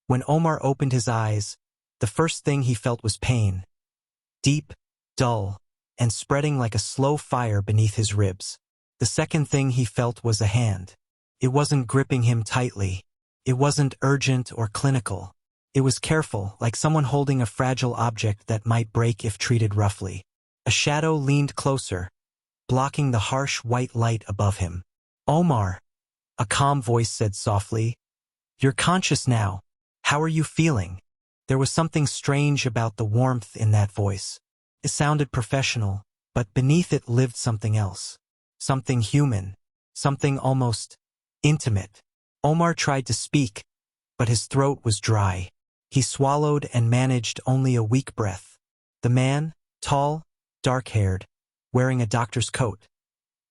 When Omar opened his eyes, the first thing he felt was pain. Deep, dull, and spreading like a slow fire beneath his ribs. The second thing he felt was a hand. It wasn't gripping him tightly. It wasn't urgent or clinical. It was careful, like someone holding a fragile object that might break if treated roughly. A shadow leaned closer, blocking the harsh white light above him. "Omar," a calm voice said softly. "You're conscious now. How are you feeling?" There was something strange about the warmth in that voice. It sounded professional, but beneath it lived something else. Something human. Something almost intimate. Omar tried to speak, but his throat was dry. He swallowed and managed only a weak breath. The man, tall, dark-haired, wearing a doctor's coat,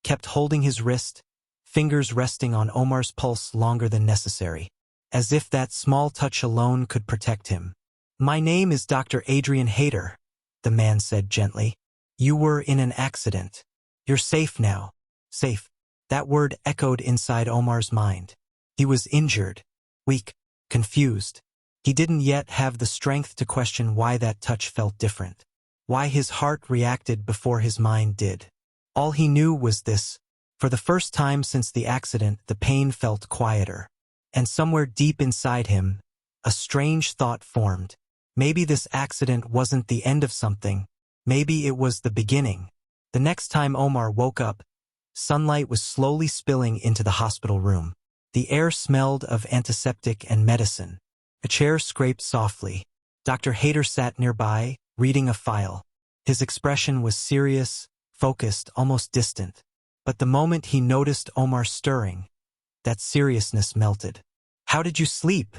kept holding his wrist, fingers resting on Omar's pulse longer than necessary, as if that small touch alone could protect him. "My name is Dr. Adrian Hayter," the man said gently. "You were in an accident. You're safe now." Safe. That word echoed inside Omar's mind. He was injured, weak, confused. He didn't yet have the strength to question why that touch felt different, why his heart reacted before his mind did. All he knew was this: for the first time since the accident, the pain felt quieter. And somewhere deep inside him, a strange thought formed. Maybe this accident wasn't the end of something. Maybe it was the beginning. The next time Omar woke up, sunlight was slowly spilling into the hospital room. The air smelled of antiseptic and medicine. A chair scraped softly. Dr. Hayter sat nearby, reading a file. His expression was serious, focused, almost distant. But the moment he noticed Omar stirring, that seriousness melted. "How did you sleep?"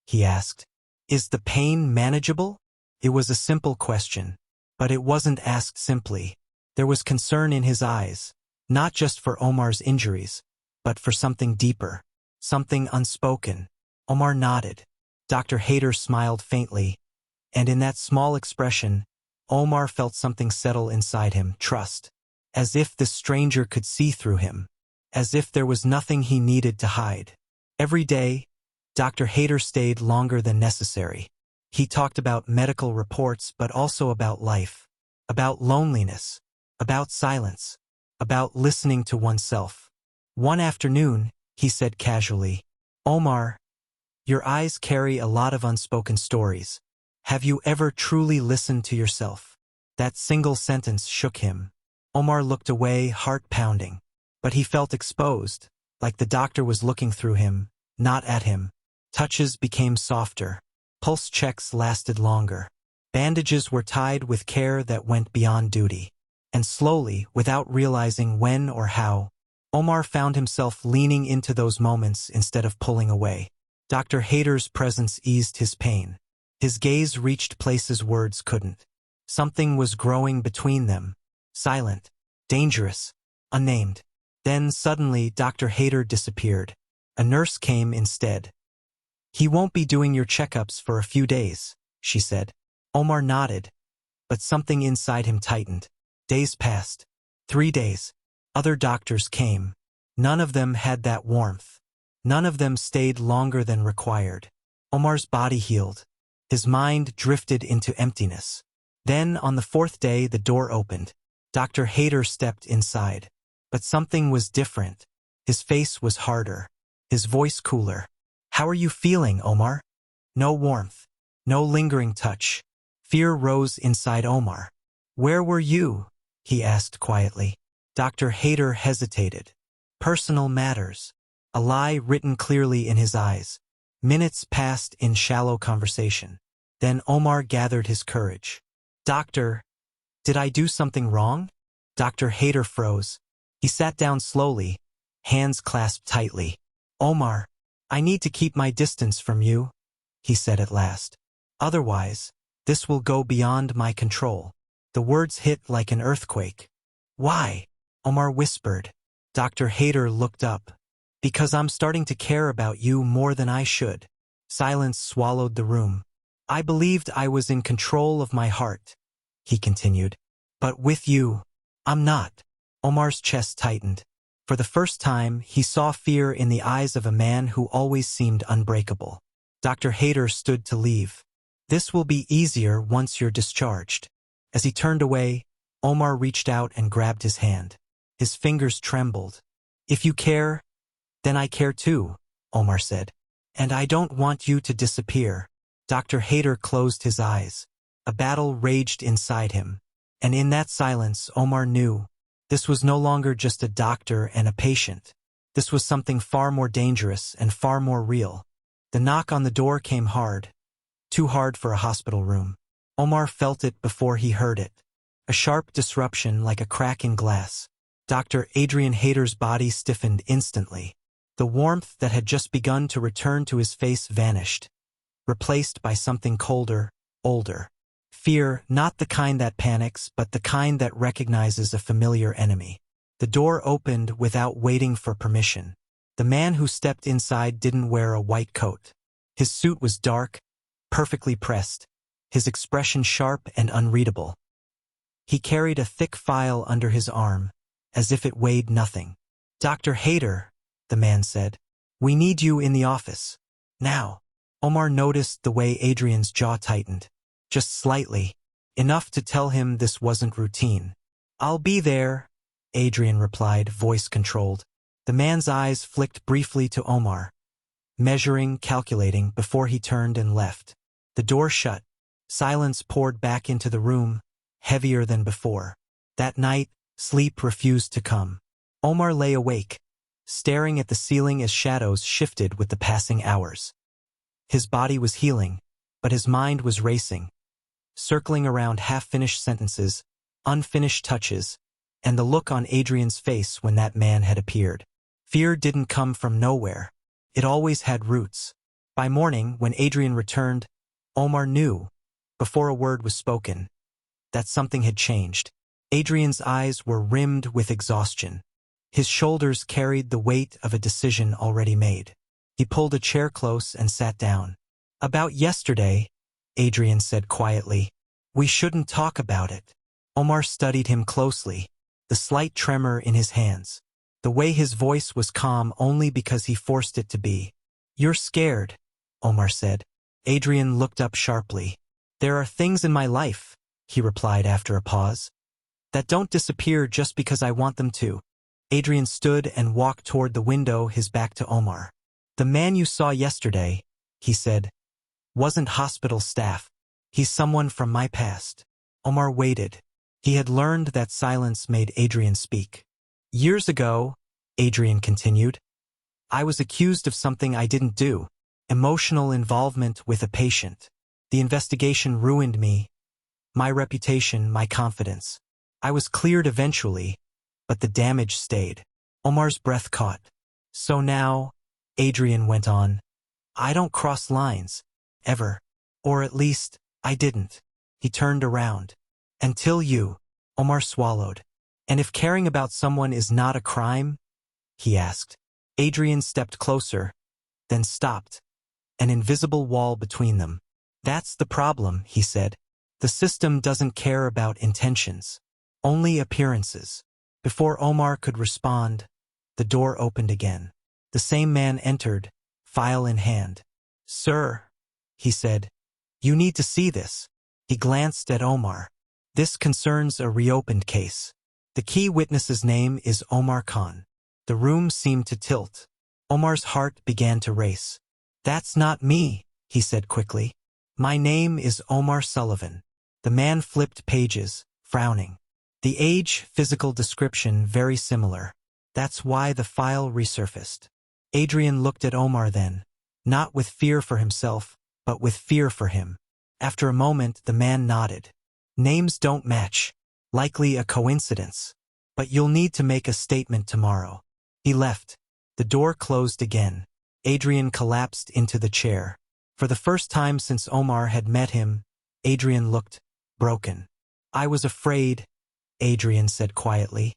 he asked. "Is the pain manageable?" It was a simple question, but it wasn't asked simply. There was concern in his eyes, not just for Omar's injuries, but for something deeper, something unspoken. Omar nodded. Dr. Hayter smiled faintly, and in that small expression, Omar felt something settle inside him, trust. As if this stranger could see through him. As if there was nothing he needed to hide. Every day, Dr. Hayter stayed longer than necessary. He talked about medical reports, but also about life. About loneliness. About silence. About listening to oneself. One afternoon, he said casually, "Omar, your eyes carry a lot of unspoken stories. Have you ever truly listened to yourself?" That single sentence shook him. Omar looked away, heart pounding. But he felt exposed, like the doctor was looking through him, not at him. Touches became softer. Pulse checks lasted longer. Bandages were tied with care that went beyond duty. And slowly, without realizing when or how, Omar found himself leaning into those moments instead of pulling away. Dr. Hayter's presence eased his pain. His gaze reached places words couldn't. Something was growing between them. Silent, dangerous, unnamed. Then suddenly Dr. Hayter disappeared. A nurse came instead. "He won't be doing your checkups for a few days," she said. Omar nodded, but something inside him tightened. Days passed. 3 days. Other doctors came. None of them had that warmth. None of them stayed longer than required. Omar's body healed. His mind drifted into emptiness. Then, on the 4th day, the door opened. Dr. Hayter stepped inside. But something was different. His face was harder. His voice cooler. "How are you feeling, Omar?" No warmth. No lingering touch. Fear rose inside Omar. "Where were you?" he asked quietly. Dr. Hayter hesitated. Personal matters. A lie written clearly in his eyes. Minutes passed in shallow conversation. Then Omar gathered his courage. "Doctor, did I do something wrong?" Dr. Hayter froze. He sat down slowly, hands clasped tightly. "Omar, I need to keep my distance from you," he said at last. "Otherwise, this will go beyond my control." The words hit like an earthquake. "Why?" Omar whispered. Dr. Hayter looked up. "Because I'm starting to care about you more than I should." Silence swallowed the room. "I believed I was in control of my heart," he continued. "But with you, I'm not." Omar's chest tightened. For the first time, he saw fear in the eyes of a man who always seemed unbreakable. Dr. Hayter stood to leave. This will be easier once you're discharged. As he turned away, Omar reached out and grabbed his hand. His fingers trembled. If you care, then I care too, Omar said. And I don't want you to disappear. Dr. Hayter closed his eyes. A battle raged inside him. And in that silence, Omar knew this was no longer just a doctor and a patient. This was something far more dangerous and far more real. The knock on the door came hard. Too hard for a hospital room. Omar felt it before he heard it. A sharp disruption like a crack in glass. Dr. Adrian Hayter's body stiffened instantly. The warmth that had just begun to return to his face vanished, replaced by something colder, older. Fear, not the kind that panics, but the kind that recognizes a familiar enemy. The door opened without waiting for permission. The man who stepped inside didn't wear a white coat. His suit was dark, perfectly pressed, his expression sharp and unreadable. He carried a thick file under his arm, as if it weighed nothing. Dr. Hayter, the man said, we need you in the office. Now. Omar noticed the way Adrian's jaw tightened. Just slightly. Enough to tell him this wasn't routine. I'll be there, Adrian replied, voice controlled. The man's eyes flicked briefly to Omar, measuring, calculating, before he turned and left. The door shut. Silence poured back into the room, heavier than before. That night, sleep refused to come. Omar lay awake, staring at the ceiling as shadows shifted with the passing hours. His body was healing, but his mind was racing, circling around half-finished sentences, unfinished touches, and the look on Adrian's face when that man had appeared. Fear didn't come from nowhere. It always had roots. By morning, when Adrian returned, Omar knew, before a word was spoken, that something had changed. Adrian's eyes were rimmed with exhaustion. His shoulders carried the weight of a decision already made. He pulled a chair close and sat down. About yesterday, Adrian said quietly. We shouldn't talk about it. Omar studied him closely, the slight tremor in his hands. The way his voice was calm only because he forced it to be. You're scared, Omar said. Adrian looked up sharply. There are things in my life, he replied after a pause, that don't disappear just because I want them to. Adrian stood and walked toward the window, his back to Omar. The man you saw yesterday, he said, wasn't hospital staff. He's someone from my past. Omar waited. He had learned that silence made Adrian speak. Years ago, Adrian continued, I was accused of something I didn't do, emotional involvement with a patient. The investigation ruined me, my reputation, my confidence. I was cleared eventually, but the damage stayed. Omar's breath caught. So now, Adrian went on, I don't cross lines, ever. Or at least, I didn't. He turned around. Until you. Omar swallowed. And if caring about someone is not a crime? He asked. Adrian stepped closer, then stopped. An invisible wall between them. That's the problem, he said. The system doesn't care about intentions, only appearances. Before Omar could respond, the door opened again. The same man entered, file in hand. Sir, he said, you need to see this. He glanced at Omar. This concerns a reopened case. The key witness's name is Omar Khan. The room seemed to tilt. Omar's heart began to race. That's not me, he said quickly. My name is Omar Sullivan. The man flipped pages, frowning. The age, physical description very similar. That's why the file resurfaced. Adrian looked at Omar then, not with fear for himself, but with fear for him. After a moment, the man nodded. Names don't match. Likely a coincidence. But you'll need to make a statement tomorrow. He left. The door closed again. Adrian collapsed into the chair. For the first time since Omar had met him, Adrian looked broken. I was afraid, Adrian said quietly,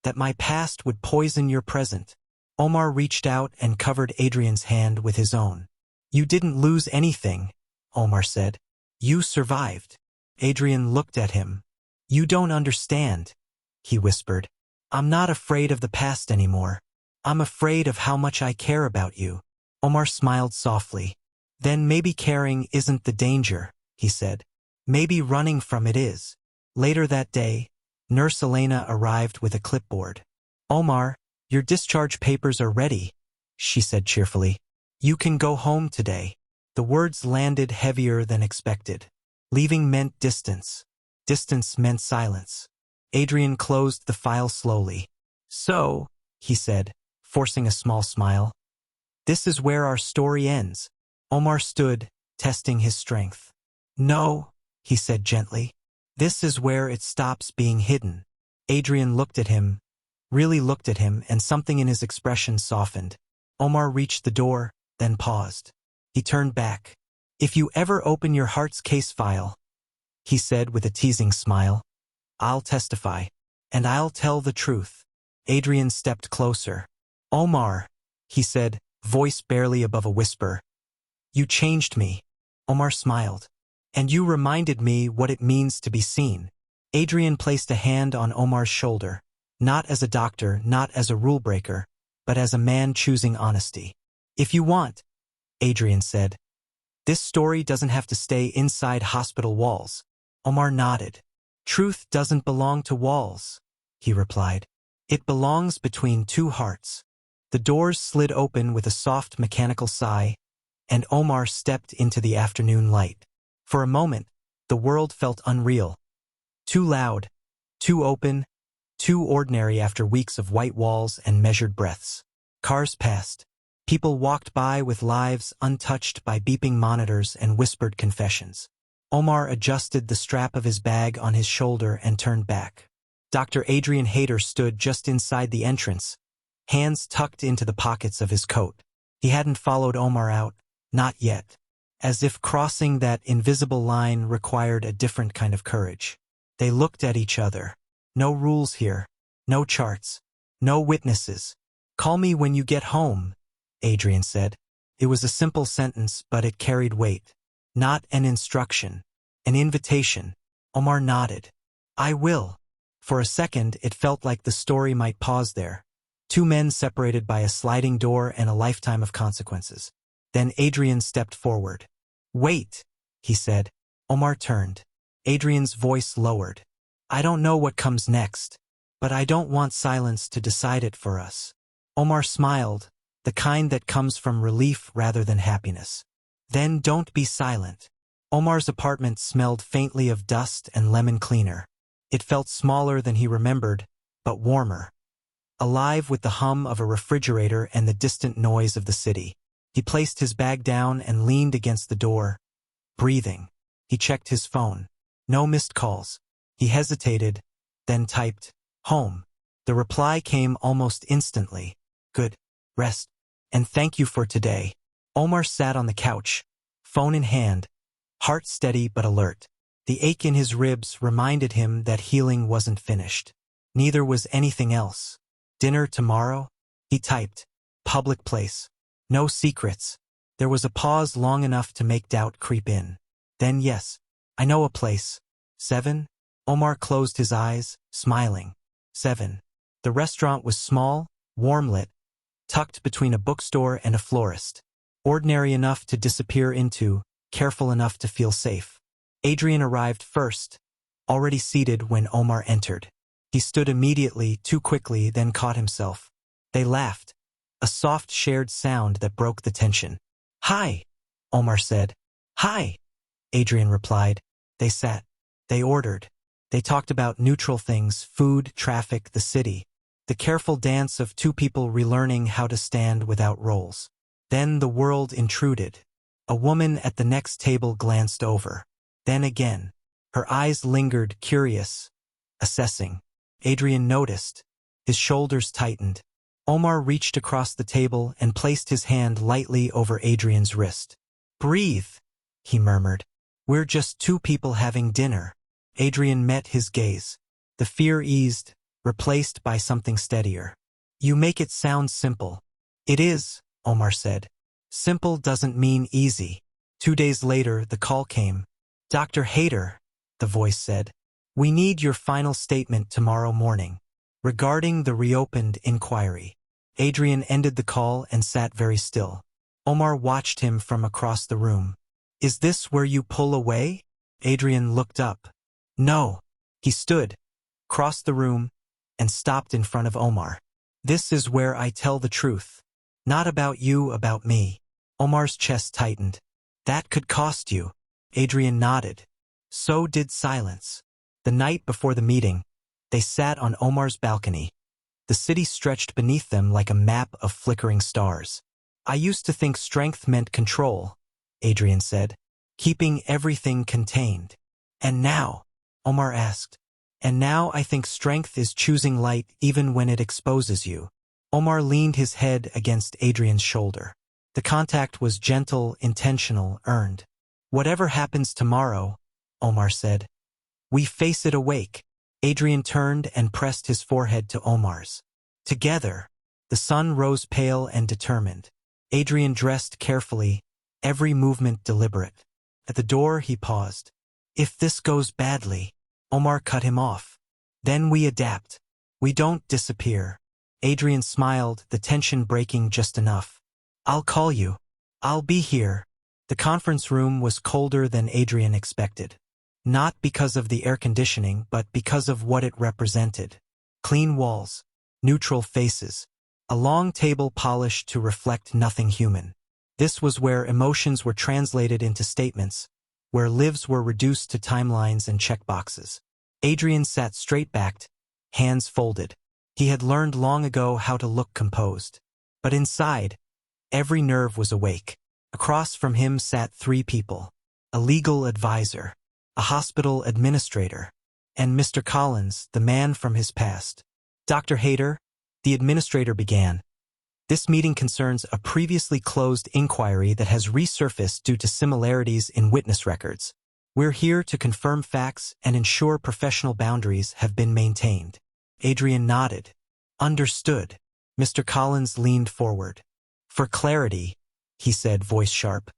that my past would poison your present. Omar reached out and covered Adrian's hand with his own. You didn't lose anything, Omar said. You survived. Adrian looked at him. You don't understand, he whispered. I'm not afraid of the past anymore. I'm afraid of how much I care about you. Omar smiled softly. Then maybe caring isn't the danger, he said. Maybe running from it is. Later that day, Nurse Elena arrived with a clipboard. Omar, your discharge papers are ready, she said cheerfully. You can go home today. The words landed heavier than expected. Leaving meant distance. Distance meant silence. Adrian closed the file slowly. So, he said, forcing a small smile. This is where our story ends. Omar stood, testing his strength. No, he said gently. This is where it stops being hidden. Adrian looked at him, really looked at him, and something in his expression softened. Omar reached the door, then paused. He turned back. If you ever open your heart's case file, he said with a teasing smile, I'll testify. And I'll tell the truth. Adrian stepped closer. Omar, he said, voice barely above a whisper. You changed me. Omar smiled. And you reminded me what it means to be seen. Adrian placed a hand on Omar's shoulder, not as a doctor, not as a rule breaker, but as a man choosing honesty. If you want, Adrian said, this story doesn't have to stay inside hospital walls. Omar nodded. Truth doesn't belong to walls, he replied. It belongs between two hearts. The doors slid open with a soft mechanical sigh, and Omar stepped into the afternoon light. For a moment, the world felt unreal. Too loud, too open, too ordinary after weeks of white walls and measured breaths. Cars passed. People walked by with lives untouched by beeping monitors and whispered confessions. Omar adjusted the strap of his bag on his shoulder and turned back. Dr. Adrian Hayter stood just inside the entrance, hands tucked into the pockets of his coat. He hadn't followed Omar out, not yet. As if crossing that invisible line required a different kind of courage. They looked at each other. No rules here. No charts. No witnesses. Call me when you get home, Adrian said. It was a simple sentence, but it carried weight. Not an instruction. An invitation. Omar nodded. I will. For a second, it felt like the story might pause there. Two men separated by a sliding door and a lifetime of consequences. Then Adrian stepped forward. Wait, he said. Omar turned. Adrian's voice lowered. I don't know what comes next, but I don't want silence to decide it for us. Omar smiled, the kind that comes from relief rather than happiness. Then don't be silent. Omar's apartment smelled faintly of dust and lemon cleaner. It felt smaller than he remembered, but warmer. Alive with the hum of a refrigerator and the distant noise of the city. He placed his bag down and leaned against the door, breathing. He checked his phone. No missed calls. He hesitated, then typed, home. The reply came almost instantly. Good. Rest. And thank you for today. Omar sat on the couch, phone in hand, heart steady but alert. The ache in his ribs reminded him that healing wasn't finished. Neither was anything else. Dinner tomorrow? He typed. Public place. No secrets. There was a pause long enough to make doubt creep in. Then yes, I know a place. 7? Omar closed his eyes, smiling. 7. The restaurant was small, warm-lit, tucked between a bookstore and a florist. Ordinary enough to disappear into, careful enough to feel safe. Adrian arrived first, already seated when Omar entered. He stood immediately, too quickly, then caught himself. They laughed, a soft shared sound that broke the tension. Hi, Omar said. Hi, Adrian replied. They sat. They ordered. They talked about neutral things, food, traffic, the city. The careful dance of two people relearning how to stand without roles. Then the world intruded. A woman at the next table glanced over. Then again. Her eyes lingered, curious, assessing. Adrian noticed. His shoulders tightened. Omar reached across the table and placed his hand lightly over Adrian's wrist. Breathe, he murmured. We're just two people having dinner. Adrian met his gaze. The fear eased, replaced by something steadier. You make it sound simple. It is, Omar said. Simple doesn't mean easy. 2 days later, the call came. Dr. Hayter, the voice said. We need your final statement tomorrow morning. Regarding the reopened inquiry. Adrian ended the call and sat very still. Omar watched him from across the room. Is this where you pull away? Adrian looked up. No. He stood, crossed the room, and stopped in front of Omar. This is where I tell the truth. Not about you, about me. Omar's chest tightened. That could cost you. Adrian nodded. So did silence. The night before the meeting, they sat on Omar's balcony. The city stretched beneath them like a map of flickering stars. I used to think strength meant control, Adrian said, keeping everything contained. And now, Omar asked, and now I think strength is choosing light even when it exposes you. Omar leaned his head against Adrian's shoulder. The contact was gentle, intentional, earned. Whatever happens tomorrow, Omar said, we face it awake. Adrian turned and pressed his forehead to Omar's. Together, the sun rose pale and determined. Adrian dressed carefully, every movement deliberate. At the door he paused. If this goes badly, Omar cut him off. Then we adapt. We don't disappear. Adrian smiled, the tension breaking just enough. I'll call you. I'll be here. The conference room was colder than Adrian expected. Not because of the air conditioning, but because of what it represented. Clean walls, neutral faces, a long table polished to reflect nothing human. This was where emotions were translated into statements, where lives were reduced to timelines and checkboxes. Adrian sat straight-backed, hands folded. He had learned long ago how to look composed. But inside, every nerve was awake. Across from him sat three people: a legal advisor, a hospital administrator, and Mr. Collins, the man from his past. Dr. Hayter, the administrator began. This meeting concerns a previously closed inquiry that has resurfaced due to similarities in witness records. We're here to confirm facts and ensure professional boundaries have been maintained. Adrian nodded. Understood. Mr. Collins leaned forward. For clarity, he said, voice sharp.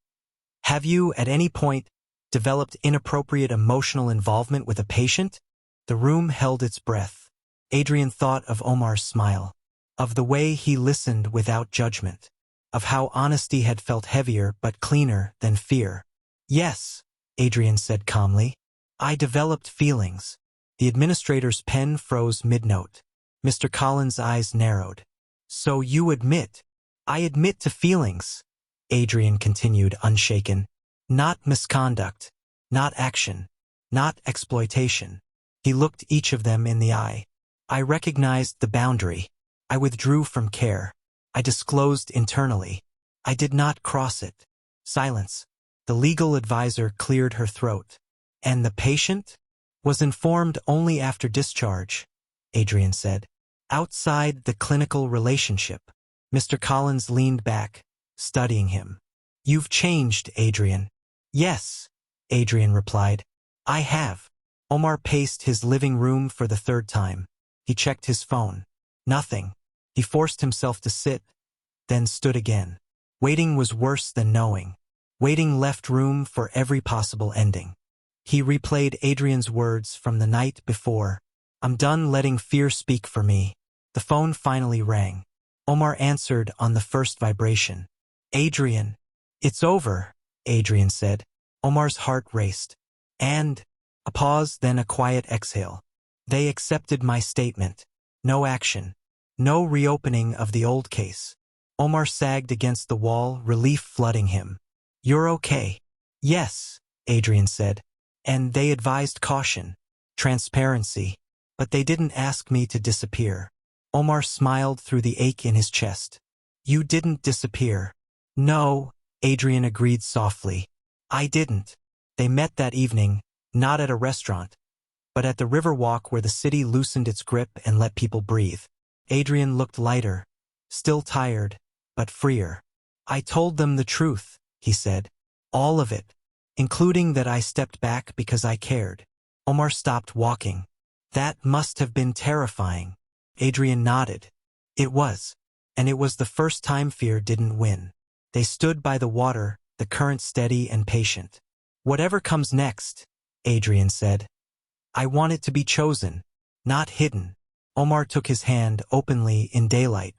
Have you, at any point, developed inappropriate emotional involvement with a patient? The room held its breath. Adrian thought of Omar's smile, of the way he listened without judgment, of how honesty had felt heavier but cleaner than fear. Yes, Adrian said calmly. I developed feelings. The administrator's pen froze mid-note. Mr. Collins' eyes narrowed. So you admit? I admit to feelings, Adrian continued, unshaken. Not misconduct, not action, not exploitation. He looked each of them in the eye. I recognized the boundary. I withdrew from care. I disclosed internally. I did not cross it. Silence. The legal advisor cleared her throat. And the patient? Was informed only after discharge, Adrian said. Outside the clinical relationship. Mr. Collins leaned back, studying him. You've changed, Adrian. Yes, Adrian replied. I have. Omar paced his living room for the third time. He checked his phone. Nothing. He forced himself to sit, then stood again. Waiting was worse than knowing. Waiting left room for every possible ending. He replayed Adrian's words from the night before. I'm done letting fear speak for me. The phone finally rang. Omar answered on the first vibration. Adrian. It's over, Adrian said. Omar's heart raced. And? A pause, then a quiet exhale. They accepted my statement. No action. No reopening of the old case. Omar sagged against the wall, relief flooding him. You're okay. Yes, Adrian said. And they advised caution, transparency. But they didn't ask me to disappear. Omar smiled through the ache in his chest. You didn't disappear. No, Adrian agreed softly. I didn't. They met that evening, not at a restaurant, but at the Riverwalk where the city loosened its grip and let people breathe. Adrian looked lighter, still tired, but freer. I told them the truth, he said. All of it, including that I stepped back because I cared. Omar stopped walking. That must have been terrifying. Adrian nodded. It was. And it was the first time fear didn't win. They stood by the water, the current steady and patient. Whatever comes next, Adrian said. I want it to be chosen, not hidden. Omar took his hand openly in daylight.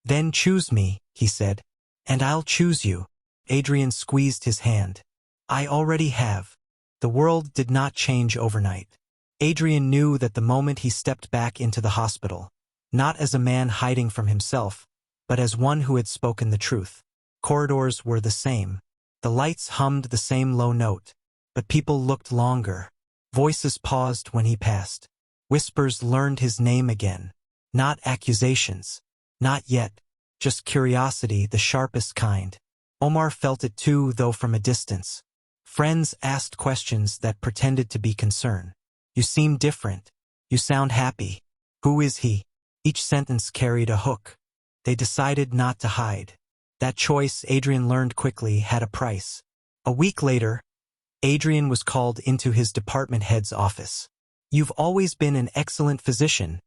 Then choose me, he said. And I'll choose you. Adrian squeezed his hand. I already have. The world did not change overnight. Adrian knew that the moment he stepped back into the hospital, not as a man hiding from himself, but as one who had spoken the truth. Corridors were the same. The lights hummed the same low note, but people looked longer. Voices paused when he passed. Whispers learned his name again. Not accusations. Not yet. Just curiosity, the sharpest kind. Omar felt it too, though from a distance. Friends asked questions that pretended to be concern. You seem different. You sound happy. Who is he? Each sentence carried a hook. They decided not to hide. That choice, Adrian learned quickly, had a price. A week later, Adrian was called into his department head's office. You've always been an excellent physician,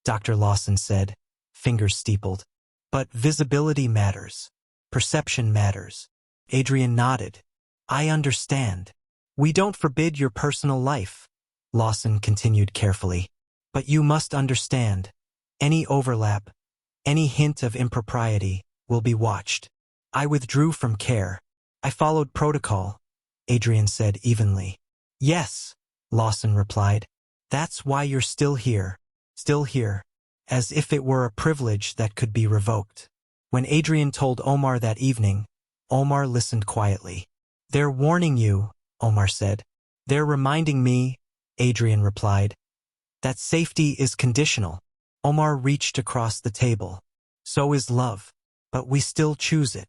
Dr. Lawson said, fingers steepled. But visibility matters. Perception matters. Adrian nodded. I understand. We don't forbid your personal life, Lawson continued carefully. But you must understand. Any overlap, any hint of impropriety, will be watched. I withdrew from care. I followed protocol, Adrian said evenly. Yes, Lawson replied. That's why you're still here. Still here. As if it were a privilege that could be revoked. When Adrian told Omar that evening, Omar listened quietly. They're warning you, Omar said. They're reminding me, Adrian replied. That safety is conditional. Omar reached across the table. So is love. But we still choose it.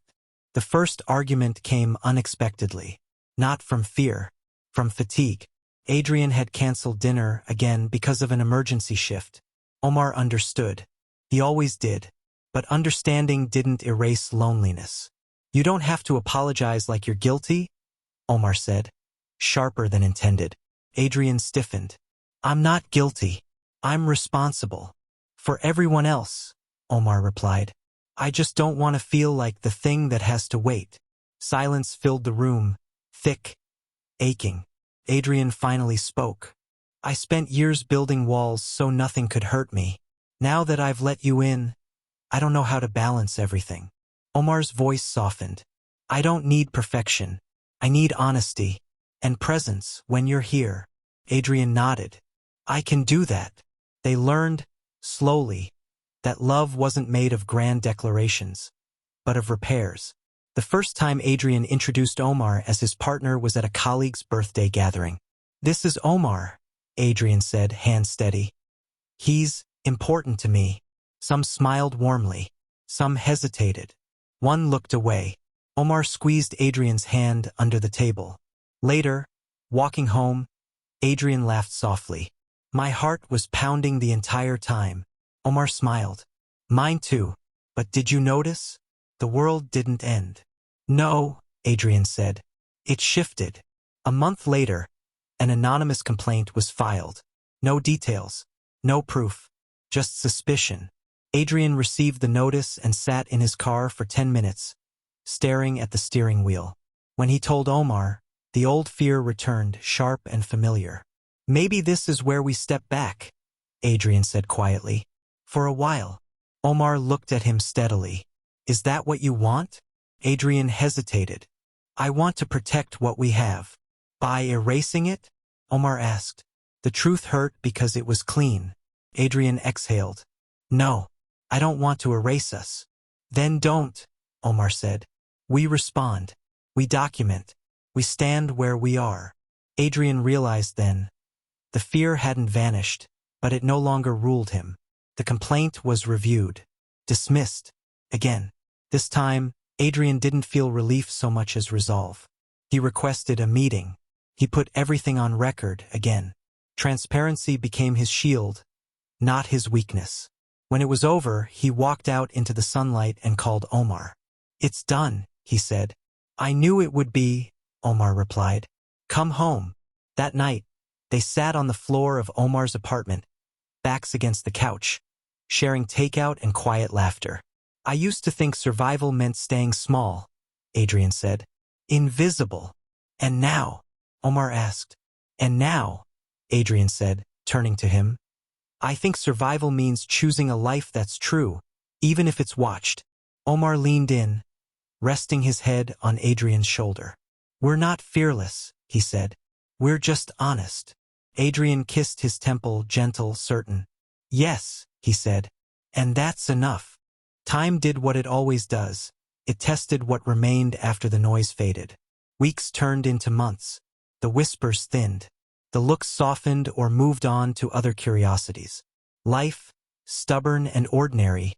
The first argument came unexpectedly. Not from fear. From fatigue. Adrian had canceled dinner again because of an emergency shift. Omar understood. He always did. But understanding didn't erase loneliness. You don't have to apologize like you're guilty, Omar said. Sharper than intended. Adrian stiffened. I'm not guilty. I'm responsible. For everyone else, Omar replied. I just don't want to feel like the thing that has to wait. Silence filled the room, thick, aching. Adrian finally spoke. I spent years building walls so nothing could hurt me. Now that I've let you in, I don't know how to balance everything. Omar's voice softened. I don't need perfection. I need honesty and presence when you're here. Adrian nodded. I can do that. They learned, slowly, that love wasn't made of grand declarations, but of repairs. The first time Adrian introduced Omar as his partner was at a colleague's birthday gathering. This is Omar, Adrian said, hand steady. He's important to me. Some smiled warmly. Some hesitated. One looked away. Omar squeezed Adrian's hand under the table. Later, walking home, Adrian laughed softly. My heart was pounding the entire time. Omar smiled. Mine too. But did you notice? The world didn't end. No, Adrian said. It shifted. A month later, an anonymous complaint was filed. No details. No proof. Just suspicion. Adrian received the notice and sat in his car for 10 minutes, staring at the steering wheel. When he told Omar, the old fear returned, sharp and familiar. Maybe this is where we step back, Adrian said quietly. For a while. Omar looked at him steadily. Is that what you want? Adrian hesitated. I want to protect what we have. By erasing it? Omar asked. The truth hurt because it was clean. Adrian exhaled. No, I don't want to erase us. Then don't, Omar said. We respond. We document. We stand where we are. Adrian realized then. The fear hadn't vanished, but it no longer ruled him. The complaint was reviewed. Dismissed. Again. This time, Adrian didn't feel relief so much as resolve. He requested a meeting. He put everything on record again. Transparency became his shield, not his weakness. When it was over, he walked out into the sunlight and called Omar. It's done, he said. I knew it would be, Omar replied. Come home. That night, they sat on the floor of Omar's apartment, backs against the couch, sharing takeout and quiet laughter. I used to think survival meant staying small, Adrian said. Invisible. And now? Omar asked. And now? Adrian said, turning to him. I think survival means choosing a life that's true, even if it's watched. Omar leaned in. resting his head on Adrian's shoulder. "We're not fearless," he said. "We're just honest." Adrian kissed his temple, gentle, certain. "Yes," he said. "And that's enough." Time did what it always does. It tested what remained after the noise faded. Weeks turned into months. The whispers thinned. The looks softened or moved on to other curiosities. Life, stubborn and ordinary,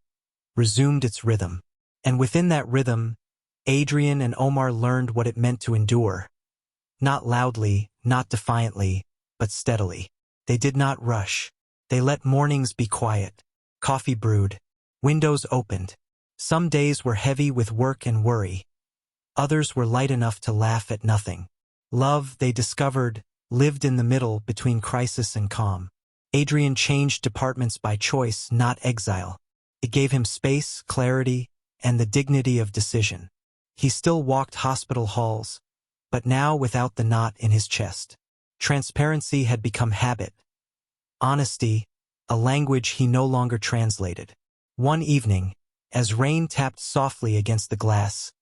resumed its rhythm. And within that rhythm, Adrian and Omar learned what it meant to endure. Not loudly, not defiantly, but steadily. They did not rush. They let mornings be quiet. Coffee brewed. Windows opened. Some days were heavy with work and worry. Others were light enough to laugh at nothing. Love, they discovered, lived in the middle between crisis and calm. Adrian changed departments by choice, not exile. It gave him space, clarity, and the dignity of decision. He still walked hospital halls, but now without the knot in his chest. Transparency had become habit. Honesty, a language he no longer translated. One evening, as rain tapped softly against the glass,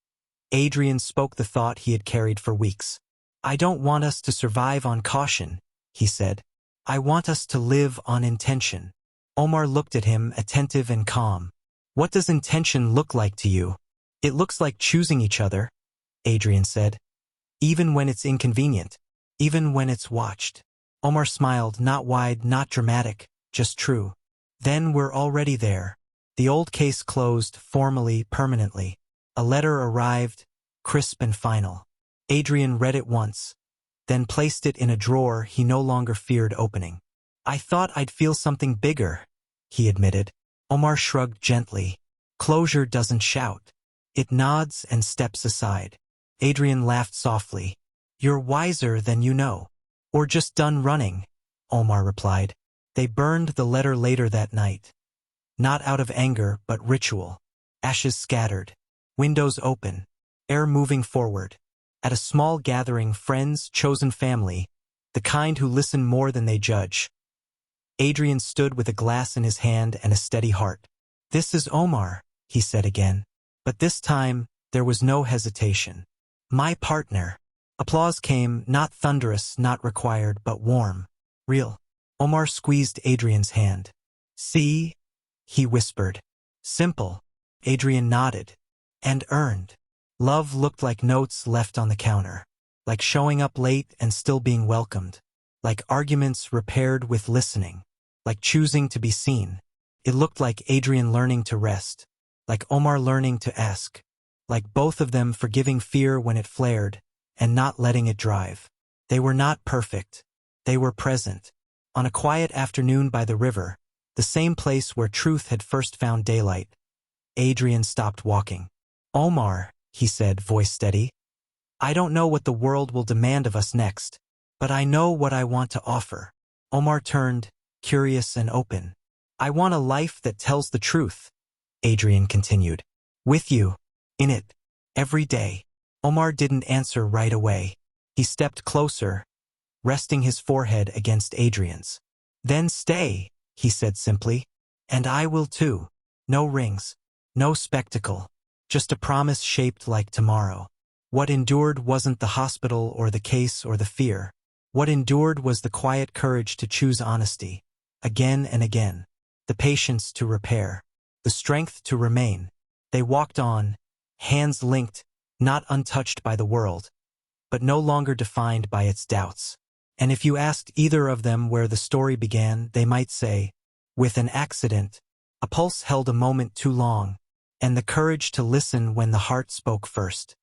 Adrian spoke the thought he had carried for weeks. "I don't want us to survive on caution," he said. "I want us to live on intention." Omar looked at him, attentive and calm. "What does intention look like to you?" "It looks like choosing each other," Adrian said. "Even when it's inconvenient. Even when it's watched." Omar smiled, not wide, not dramatic, just true. "Then we're already there." The old case closed, formally, permanently. A letter arrived, crisp and final. Adrian read it once, then placed it in a drawer he no longer feared opening. "I thought I'd feel something bigger," he admitted. Omar shrugged gently. "Closure doesn't shout. It nods and steps aside." Adrian laughed softly. "You're wiser than you know. Or just done running," Omar replied. They burned the letter later that night. Not out of anger, but ritual. Ashes scattered. Windows open. Air moving forward. At a small gathering, friends, chosen family, the kind who listen more than they judge. Adrian stood with a glass in his hand and a steady heart. "This is Omar," he said again. But this time, there was no hesitation. "My partner." Applause came, not thunderous, not required, but warm. Real. Omar squeezed Adrian's hand. "See?" he whispered. "Simple." Adrian nodded. "And earned." Love looked like notes left on the counter. Like showing up late and still being welcomed. Like arguments repaired with listening. Like choosing to be seen. It looked like Adrian learning to rest. Like Omar learning to ask. Like both of them forgiving fear when it flared, and not letting it drive. They were not perfect. They were present. On a quiet afternoon by the river, the same place where truth had first found daylight, Adrian stopped walking. "Omar," he said, voice steady, "I don't know what the world will demand of us next, but I know what I want to offer." Omar turned, curious and open. "I want a life that tells the truth," Adrian continued. "With you. In it. Every day." Omar didn't answer right away. He stepped closer, resting his forehead against Adrian's. "Then stay," he said simply. "And I will too. No rings. No spectacle. Just a promise shaped like tomorrow." What endured wasn't the hospital or the case or the fear. What endured was the quiet courage to choose honesty. Again and again. The patience to repair. The strength to remain. They walked on, hands linked, not untouched by the world, but no longer defined by its doubts. And if you asked either of them where the story began, they might say, with an accident, a pulse held a moment too long, and the courage to listen when the heart spoke first.